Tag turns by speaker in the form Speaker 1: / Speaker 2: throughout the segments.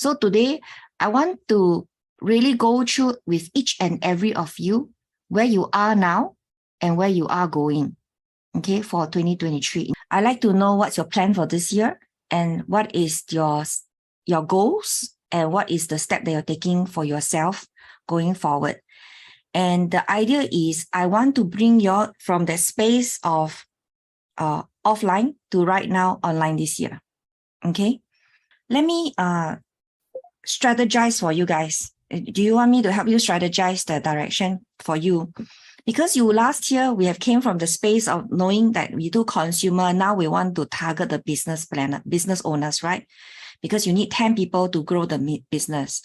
Speaker 1: So today, I want to really go through with each and every of you where you are now and where you are going, okay, for 2023. I'd like to know what's your plan for this year and what is your goals and what is the step that you're taking for yourself going forward. And the idea is I want to bring you from the space of offline to right now online this year. Okay, let me strategize for you guys. Do you want me to help you strategize the direction for you? Because last year we have came from the space of knowing that we do consumer. Now we want to target the business owners, right? Because you need 10 people to grow the business.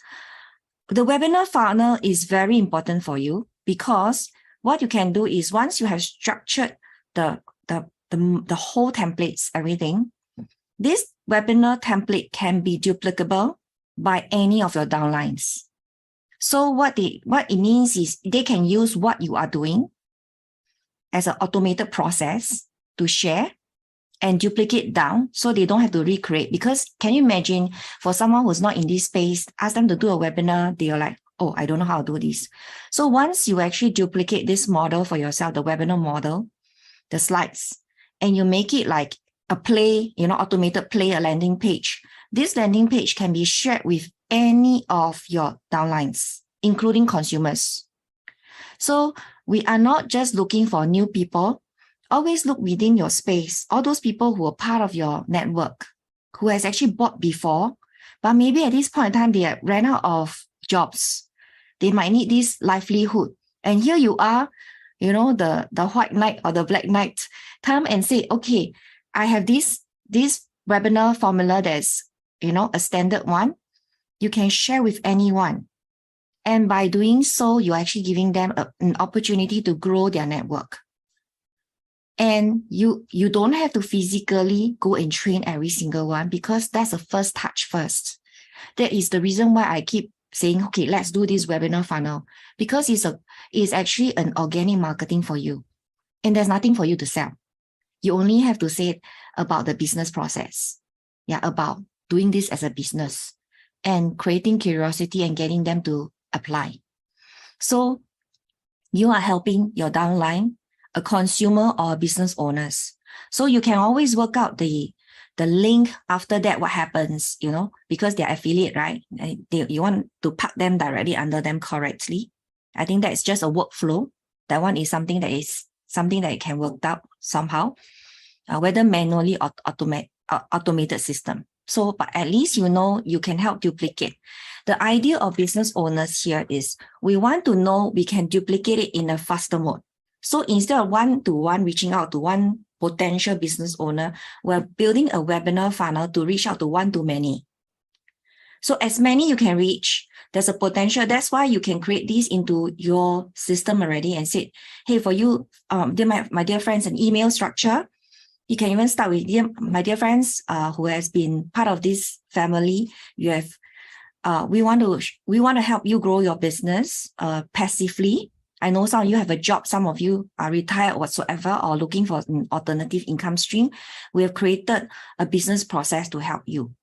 Speaker 1: The webinar funnel is very important for you because what you can do is once you have structured the whole templates, everything, this webinar template can be duplicable by any of your downlines. So what it means is they can use what you are doing as an automated process to share and duplicate down so they don't have to recreate. Because can you imagine for someone who's not in this space, ask them to do a webinar, they are like, oh, I don't know how to do this. So once you actually duplicate this model for yourself, the webinar model, the slides, and you make it like a play, automated play, a landing page. This landing page can be shared with any of your downlines, including consumers. So we are not just looking for new people. Always look within your space, all those people who are part of your network, who has actually bought before, but maybe at this point in time, they have ran out of jobs. They might need this livelihood. And here you are, the white knight or the black knight, come and say, okay, I have this webinar formula that's, a standard one. You can share with anyone. And by doing so, you're actually giving them an opportunity to grow their network. And you don't have to physically go and train every single one because that's the first touch first. That is the reason why I keep saying, okay, let's do this webinar funnel because it's actually an organic marketing for you. And there's nothing for you to sell. You only have to say about the business process. Yeah, about doing this as a business and creating curiosity and getting them to apply. So you are helping your downline, a consumer or a business owners. So you can always work out the link after that, what happens, because they're affiliate, right? You want to park them directly under them correctly. I think that is just a workflow. That one is something that can work out somehow, whether manually or automated system. So, but at least you can help duplicate. The idea of business owners here is we want to know we can duplicate it in a faster mode. So instead of one-to-one reaching out to one potential business owner, we're building a webinar funnel to reach out to one-to-many. So as many you can reach, there's a potential. That's why you can create these into your system already and say, hey, for you, my dear friends, an email structure. You can even start with my dear friends who has been part of this family. You have, we want to help you grow your business passively. I know some of you have a job, some of you are retired whatsoever or looking for an alternative income stream. We have created a business process to help you.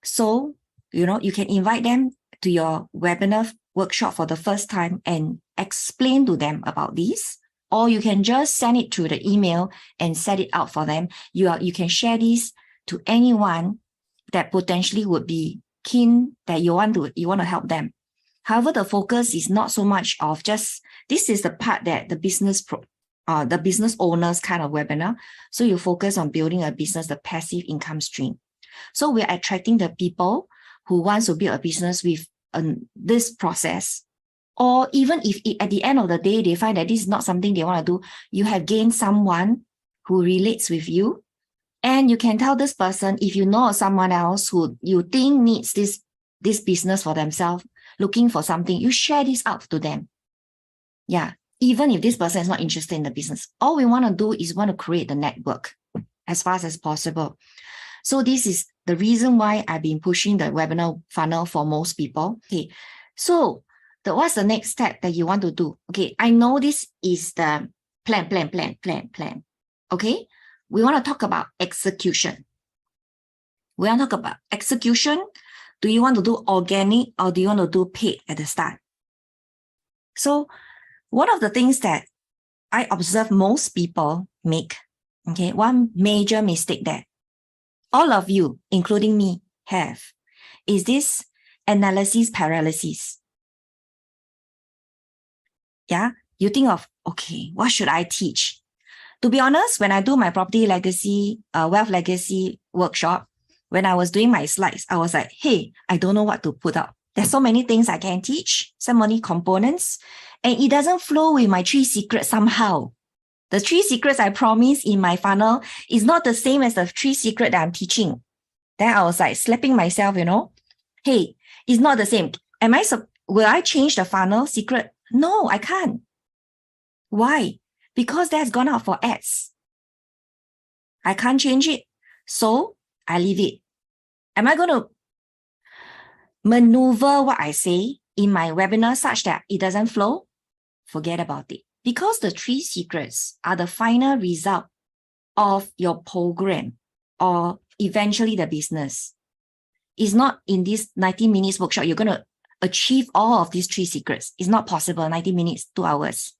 Speaker 1: So, you can invite them to your webinar workshop for the first time and explain to them about this. Or you can just send it through the email and set it out for them. You can share this to anyone that potentially would be keen that you want to help them. However, the focus is not so much of just, this is the part that the business owners kind of webinar. So you focus on building a business, the passive income stream. So we're attracting the people who wants to build a business with this process. Or even if at the end of the day, they find that this is not something they want to do, you have gained someone who relates with you. And you can tell this person, if you know someone else who you think needs this business for themselves, looking for something, you share this out to them. Yeah, even if this person is not interested in the business, all we want to do is want to create the network as fast as possible. So this is the reason why I've been pushing the webinar funnel for most people. Okay, so what's the next step that you want to do? Okay, I know this is the plan. Okay, we want to talk about execution. We want to talk about execution. Do you want to do organic or do you want to do paid at the start? So one of the things that I observe most people make, okay, one major mistake that all of you, including me, have is this analysis paralysis. Yeah, you think of, okay, what should I teach? To be honest, when I do my property legacy, wealth legacy workshop, when I was doing my slides, I was like, hey, I don't know what to put up. There's so many things I can teach, so many components, and it doesn't flow with my 3 secrets somehow. The 3 secrets I promised in my funnel is not the same as the 3 secrets that I'm teaching. Then I was like slapping myself, hey, it's not the same. Will I change the funnel secret? No, I can't. Why? Because that's gone out for ads. I can't change it. So I leave it. Am I going to maneuver what I say in my webinar such that it doesn't flow? Forget about it. Because the 3 secrets are the final result of your program or eventually the business. It's not in this 90 minutes workshop, you're going to achieve all of these 3 secrets. It's not possible, 90 minutes, 2 hours.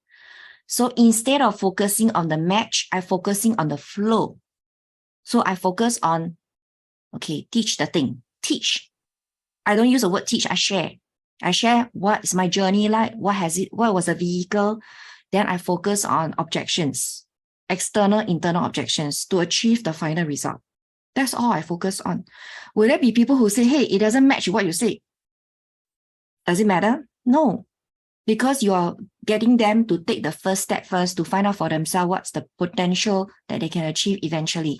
Speaker 1: So instead of focusing on the match, I'm focusing on the flow. So I focus on, okay, teach the thing. Teach. I don't use the word teach, I share. I share what is my journey like, what was the vehicle. Then I focus on objections, external, internal objections to achieve the final result. That's all I focus on. Will there be people who say, hey, it doesn't match what you say? Does it matter? No. Because you are getting them to take the first step first to find out for themselves what's the potential that they can achieve eventually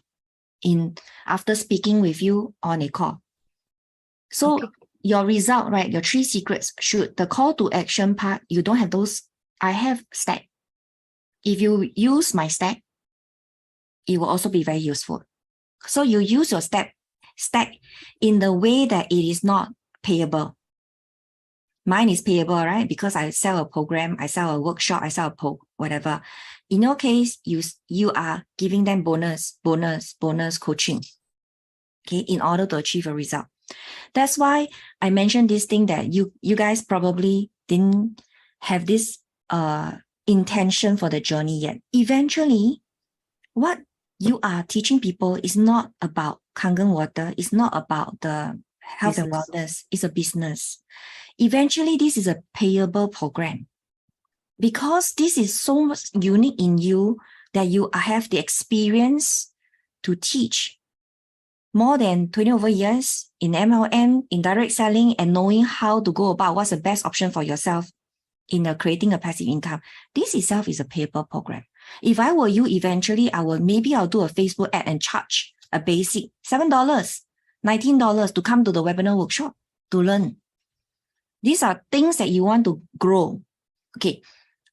Speaker 1: after speaking with you on a call. So okay. Your result, right? Your 3 secrets, should the call to action part, you don't have those. I have stack. If you use my stack, it will also be very useful. So you use your stack in the way that it is not payable. Mine is payable, right? Because I sell a program, I sell a workshop, I sell a whatever. In your case, you are giving them bonus coaching, okay, in order to achieve a result. That's why I mentioned this thing that you guys probably didn't have this intention for the journey yet. Eventually, what you are teaching people is not about Kangen water, it's not about the health and wellness, it's a business. Eventually, this is a payable program because this is so much unique in you that you have the experience to teach more than 20 over years in MLM, in direct selling, and knowing how to go about what's the best option for yourself in creating a passive income. This itself is a payable program. If I were you, eventually, I'll do a Facebook ad and charge a basic $7, $19 to come to the webinar workshop to learn. These are things that you want to grow. Okay,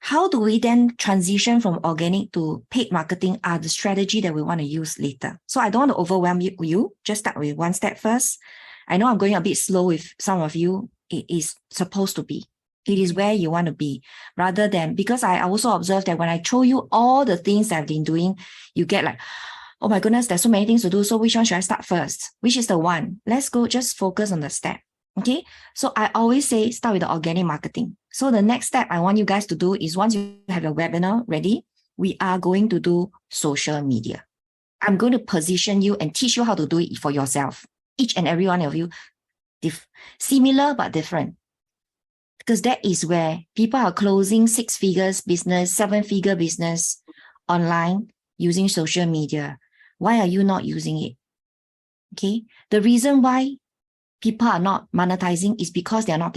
Speaker 1: how do we then transition from organic to paid marketing are the strategy that we want to use later. So I don't want to overwhelm you. Just start with 1 step first. I know I'm going a bit slow with some of you. It is supposed to be. It is where you want to be rather than, because I also observe that when I show you all the things that I've been doing, you get like, oh my goodness, there's so many things to do. So which one should I start first? Which is the one? Let's go, just focus on the step. Okay. So I always say start with the organic marketing. So the next step I want you guys to do is once you have your webinar ready, we are going to do social media. I'm going to position you and teach you how to do it for yourself. Each and every one of you, similar but different. Because that is where people are closing 6 figures business, 7-figure business online using social media. Why are you not using it? Okay. The reason why people are not monetizing is because they are not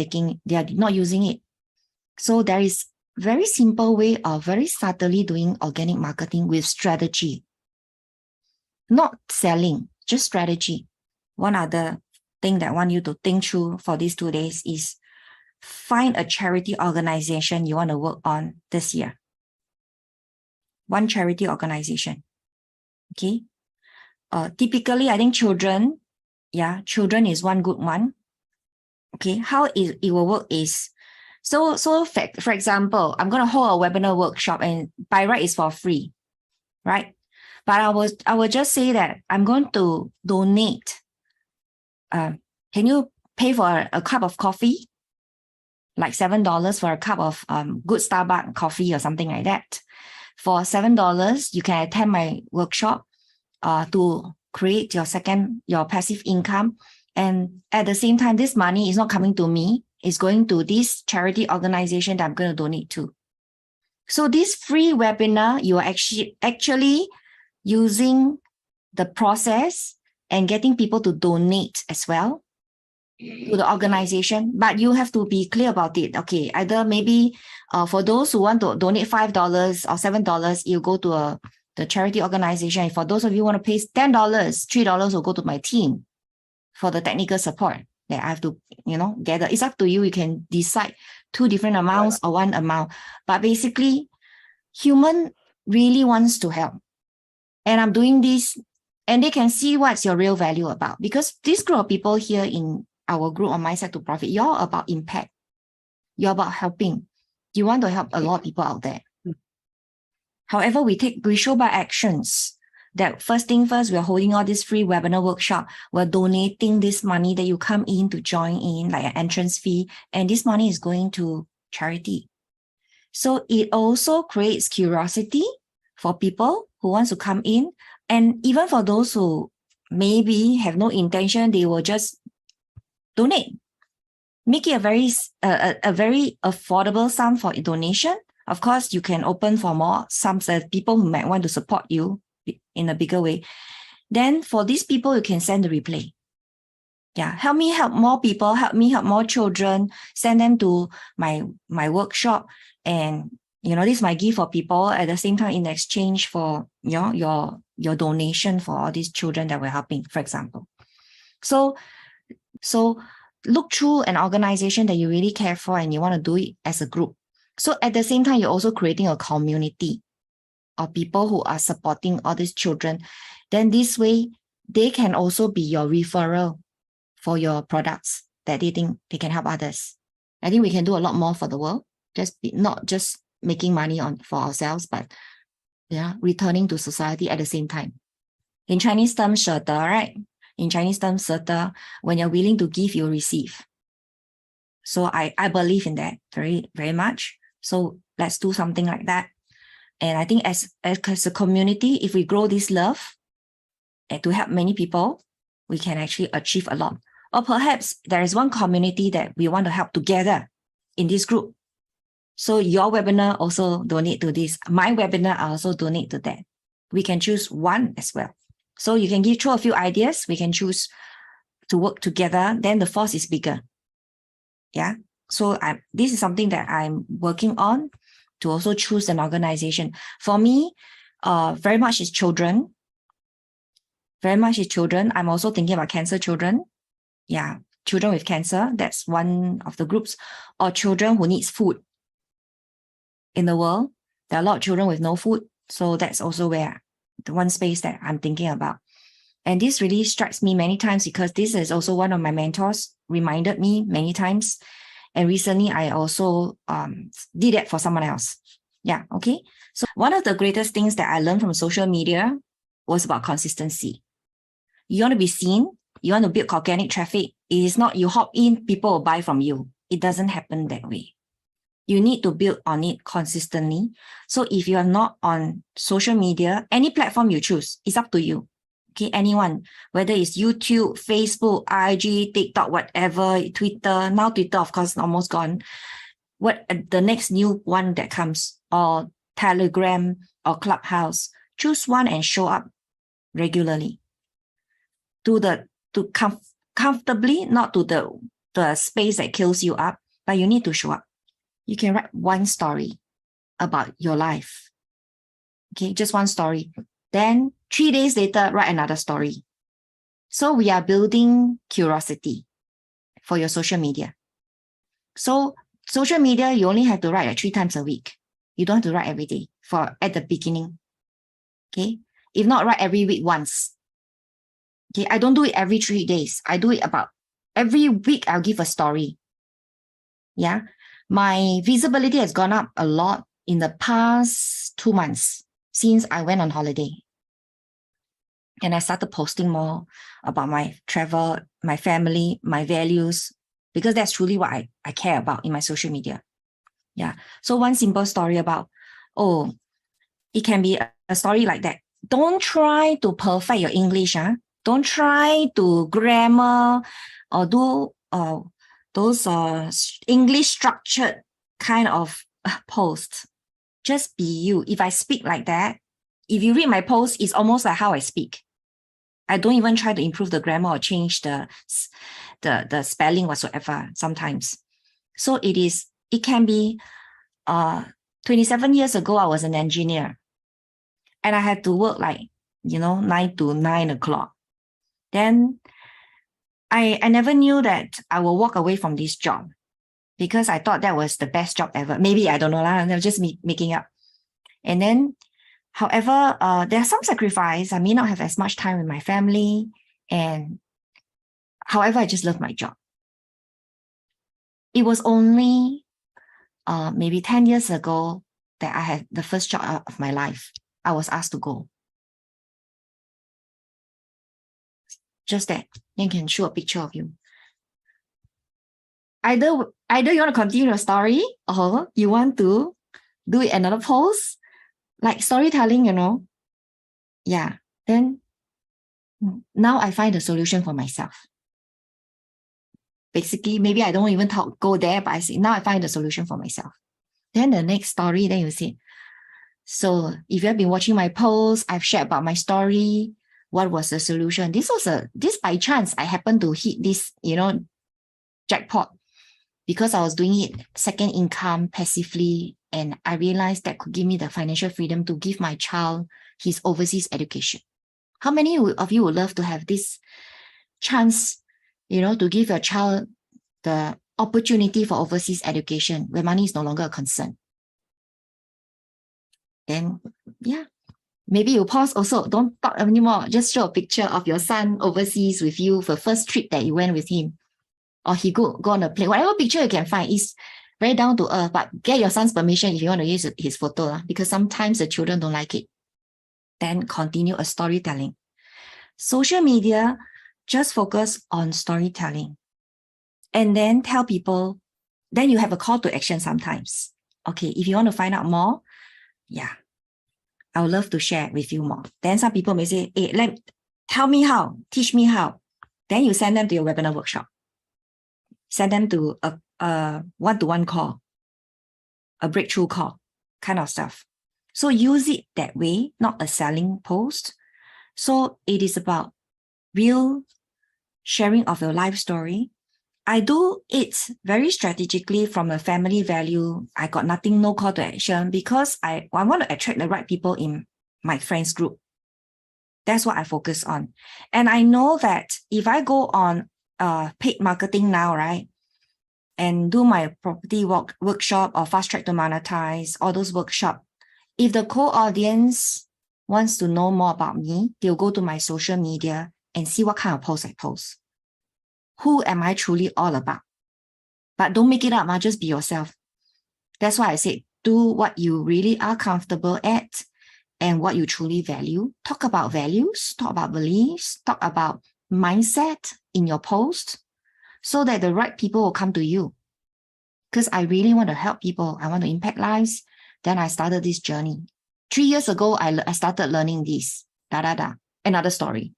Speaker 1: using it. So there is very simple way of very subtly doing organic marketing with strategy. Not selling, just strategy. One other thing that I want you to think through for these 2 days is find a charity organization you want to work on this year. One charity organization. Okay. Typically, I think children is one good one. Okay. How it will work is, so for example, I'm going to hold a webinar workshop and by right is for free, right? But I will just say that I'm going to donate. Can you pay for a cup of coffee, like $7 for a cup of good Starbucks coffee or something like that. For $7, you can attend my workshop to create your passive income. And at the same time, this money is not coming to me. It's going to this charity organization that I'm going to donate to. So this free webinar, you are actually using the process and getting people to donate as well to the organization, but you have to be clear about it. Okay, either maybe for those who want to donate $5 or $7, you go to the charity organization. And for those of you who want to pay $10, $3 will go to my team for the technical support that I have to, gather. It's up to you. You can decide 2 different amounts or 1 amount. But basically, human really wants to help. And I'm doing this, and they can see what's your real value about. Because this group of people here in our group on Mindset to Profit, you're about impact. You're about helping. You want to help a lot of people out there. However, we show by actions that first thing first, we're holding all this free webinar workshop. We're donating this money that you come in to join in, like an entrance fee. And this money is going to charity. So it also creates curiosity for people who wants to come in. And even for those who maybe have no intention, they will just donate. Make it a very affordable sum for donation. Of course, you can open for more sums that people who might want to support you in a bigger way. Then for these people, you can send the replay. Yeah, help me help more people, help me help more children, send them to my workshop. And this is my gift for people at the same time in exchange for your donation for all these children that we're helping, for example. So look through an organization that you really care for and you want to do it as a group. So at the same time, you're also creating a community of people who are supporting all these children. Then this way, they can also be your referral for your products that they think they can help others. I think we can do a lot more for the world, not just making money for ourselves, but returning to society at the same time. In Chinese terms, 舍得, right? In Chinese terms, 舍得, when you're willing to give, you receive. So I believe in that very, very much. So let's do something like that. And I think as a community, if we grow this love and to help many people, we can actually achieve a lot. Or perhaps there is one community that we want to help together in this group. So your webinar also donate to this. My webinar I also donate to that. We can choose one as well. So you can throw a few ideas. We can choose to work together. Then the force is bigger. Yeah. So this is something that I'm working on to also choose an organization. For me, very much is children. Very much is children. I'm also thinking about cancer children. Yeah. Children with cancer. That's one of the groups. Or children who needs food. In the world, there are a lot of children with no food. So that's also where the one space that I'm thinking about. And this really strikes me many times because this is also one of my mentors reminded me many times. And recently I also did that for someone else. Yeah, okay. So one of the greatest things that I learned from social media was about consistency. You want to be seen, you want to build organic traffic. It is not you hop in, people will buy from you. It doesn't happen that way. You need to build on it consistently. So if you are not on social media, any platform you choose, it's up to you. Okay, anyone, whether it's YouTube, Facebook, IG, TikTok, whatever, Twitter. Now Twitter, of course, almost gone. What the next new one that comes, or Telegram or Clubhouse, choose one and show up regularly. Comfortably, not to the space that kills you up, but you need to show up. You can write one story about your life. Okay, just one story. Then 3 days later, write another story. So we are building curiosity for your social media. So social media, you only have to write like 3 times a week. You don't have to write every day at the beginning. Okay, if not, write every week once. Okay, I don't do it every 3 days. I do it about every week. I'll give a story. Yeah. My visibility has gone up a lot in the past 2 months since I went on holiday. And I started posting more about my travel, my family, my values, because that's truly what I care about in my social media. Yeah. So one simple story about, it can be a story like that. Don't try to perfect your English. Don't try to grammar or do those English structured kind of posts. Just be you. If I speak like that, if you read my post, it's almost like how I speak. I don't even try to improve the grammar or change the spelling whatsoever sometimes. So it can be 27 years ago, I was an engineer and I had to work 9 to 9 o'clock. Then I never knew that I will walk away from this job because I thought that was the best job ever. Maybe, I don't know, I'm just making up. And then, however, there are some sacrifice. I may not have as much time with my family. And however, I just love my job. It was only maybe 10 years ago that I had the first job of my life. I was asked to go. Just that. Then you can show a picture of you. Either you want to continue your story or you want to do another post, like storytelling, Yeah. Then now I find a solution for myself. Basically, maybe I don't even go there, but I say, now I find a solution for myself. Then the next story, then you see. So if you have been watching my posts, I've shared about my story. What was the solution? This by chance, I happened to hit this, jackpot because I was doing it second income passively. And I realized that could give me the financial freedom to give my child his overseas education. How many of you would love to have this chance, to give your child the opportunity for overseas education where money is no longer a concern? Then, yeah, maybe you pause also. Don't talk anymore. Just show a picture of your son overseas with you for the first trip that you went with him. Or he go on a plane. Whatever picture you can find is very down to earth, but get your son's permission if you want to use his photo, because sometimes the children don't like it. Then continue a storytelling. Social media, just focus on storytelling. And then tell people, then you have a call to action sometimes. Okay, if you want to find out more, yeah, I would love to share with you more. Then some people may say, hey, tell me how, teach me how. Then you send them to your webinar workshop. Send them to a one-to-one call, a breakthrough call, kind of stuff. So use it that way, not a selling post. So it is about real sharing of your life story. I do it very strategically from a family value. I got nothing, no call to action, because I want to attract the right people in my friends group. That's what I focus on. And I know that if I go on paid marketing now, right, and do my property workshop or fast track to monetize, all those workshops, if the core audience wants to know more about me, they'll go to my social media and see what kind of posts I post. Who am I truly all about? But don't make it up, just be yourself. That's why I said, do what you really are comfortable at and what you truly value. Talk about values, talk about beliefs, talk about mindset in your post so that the right people will come to you. Because I really want to help people. I want to impact lives. Then I started this journey. 3 years ago, I started learning this. Another story.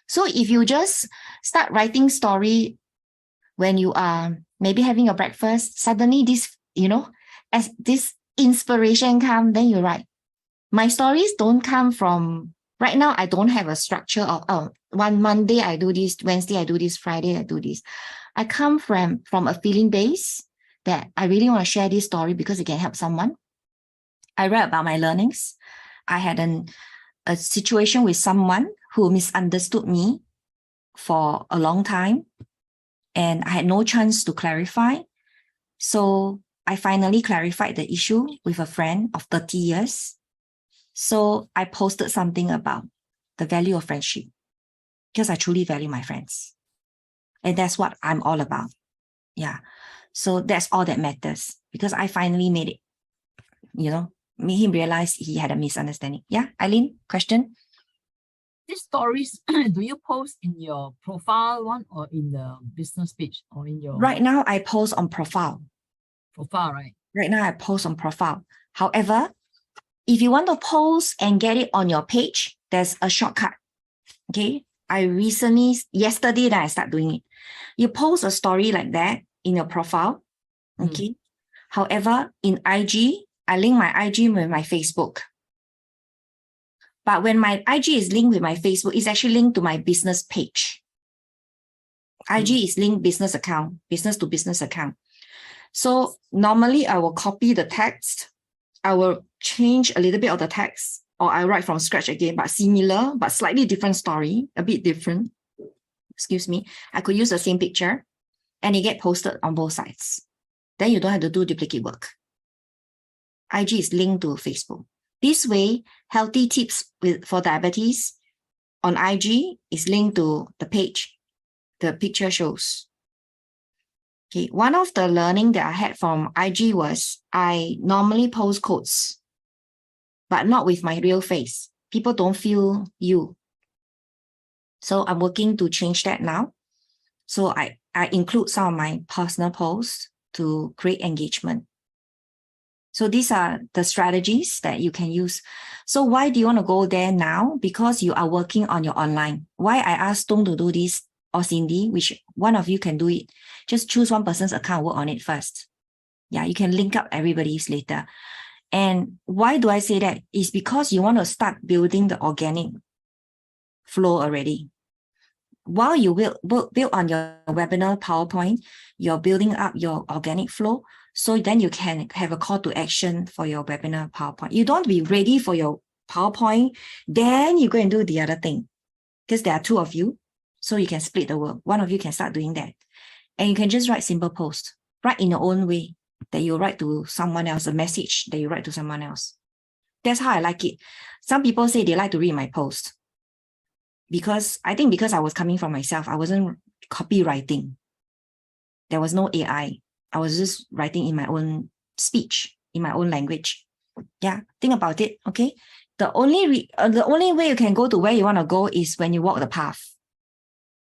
Speaker 1: So if you just start writing story when you are maybe having a breakfast, suddenly this, as this inspiration comes, then you write. My stories don't come from, right now, I don't have a structure of, one Monday I do this, Wednesday I do this, Friday I do this. I come from a feeling base that I really want to share this story because it can help someone. I read about my learnings. I had a situation with someone who misunderstood me for a long time, and I had no chance to clarify. So I finally clarified the issue with a friend of 30 years. So I posted something about the value of friendship because I truly value my friends. And that's what I'm all about. Yeah. So that's all that matters, because I finally made it, made him realize he had a misunderstanding. Yeah, Eileen, question?
Speaker 2: these stories, do you post in your profile one or in the business page or in your
Speaker 1: Right now, I post on profile.
Speaker 2: profile, right?
Speaker 1: Right now, I post on profile. However, if you want to post and get it on your page, there's a shortcut. Okay. Yesterday, that I start doing it. You post a story like that in your profile. Okay. However, in IG, I link my IG with my Facebook. But when my IG is linked with my Facebook, it's actually linked to my business page. IG is linked business account, business to business account. So normally I will copy the text. I will change a little bit of the text, or I write from scratch again, but similar, but slightly different story, a bit different. Excuse me. I could use the same picture and it get posted on both sides. Then you don't have to do duplicate work. IG is linked to Facebook. This way, healthy tips for diabetes on IG is linked to the page. The picture shows. Okay, one of the learning that I had from IG was I normally post quotes, but not with my real face. People don't feel you. So I'm working to change that now. So I include some of my personal posts to create engagement. So these are the strategies that you can use. So why do you want to go there now? Because you are working on your online. Why I asked Dong to do this or Cindy, which one of you can do it. Just choose one person's account, work on it first. Yeah, you can link up everybody's later. And why do I say that? It's because you want to start building the organic flow already. While you build on your webinar PowerPoint, you're building up your organic flow. So then you can have a call to action for your webinar PowerPoint. You don't be ready for your PowerPoint, then you go and do the other thing. Because there are two of you, so you can split the work. One of you can start doing that. And you can just write simple posts. Write in your own way that you write to someone else, a message that you write to someone else. That's how I like it. Some people say they like to read my post. Because I was coming from myself, I wasn't copywriting. There was no AI. I was just writing in my own speech, in my own language. Yeah, think about it, okay? The only way you can go to where you want to go is when you walk the path.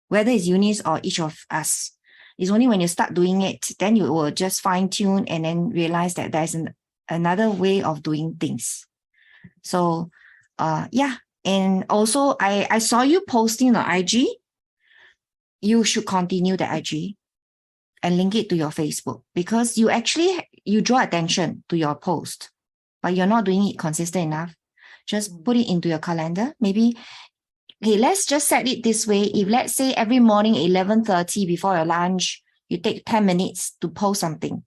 Speaker 1: Whether it's Eunice or each of us. It's only when you start doing it, then you will just fine tune and then realize that there's another way of doing things. So, yeah. And also, I saw you posting on IG. You should continue the IG and link it to your Facebook because you draw attention to your post, but you're not doing it consistent enough. Just put it into your calendar. Maybe, okay, let's just set it this way. If let's say every morning 11:30 before your lunch, you take 10 minutes to post something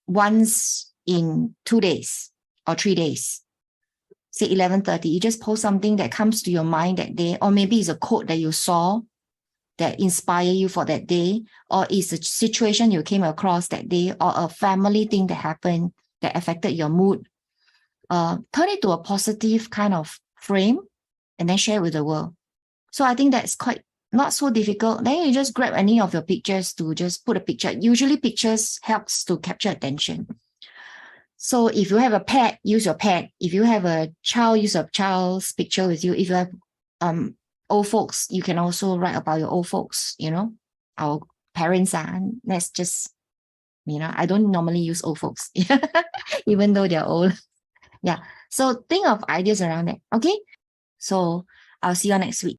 Speaker 1: once in 2 days or 3 days. Say 11:30, you just post something that comes to your mind that day, or maybe it's a quote that you saw that inspire you for that day, or it's a situation you came across that day, or a family thing that happened that affected your mood. Turn it to a positive kind of frame and then share with the world. So I think that's quite not so difficult. Then you just grab any of your pictures to just put a picture. Usually pictures helps to capture attention. So if you have a pet, use your pet. If you have a child, use a child's picture with you. If you have old folks, you can also write about your old folks, our parents are. Let's just, I don't normally use old folks, even though they're old. Yeah. So think of ideas around that. Okay. So I'll see you next week.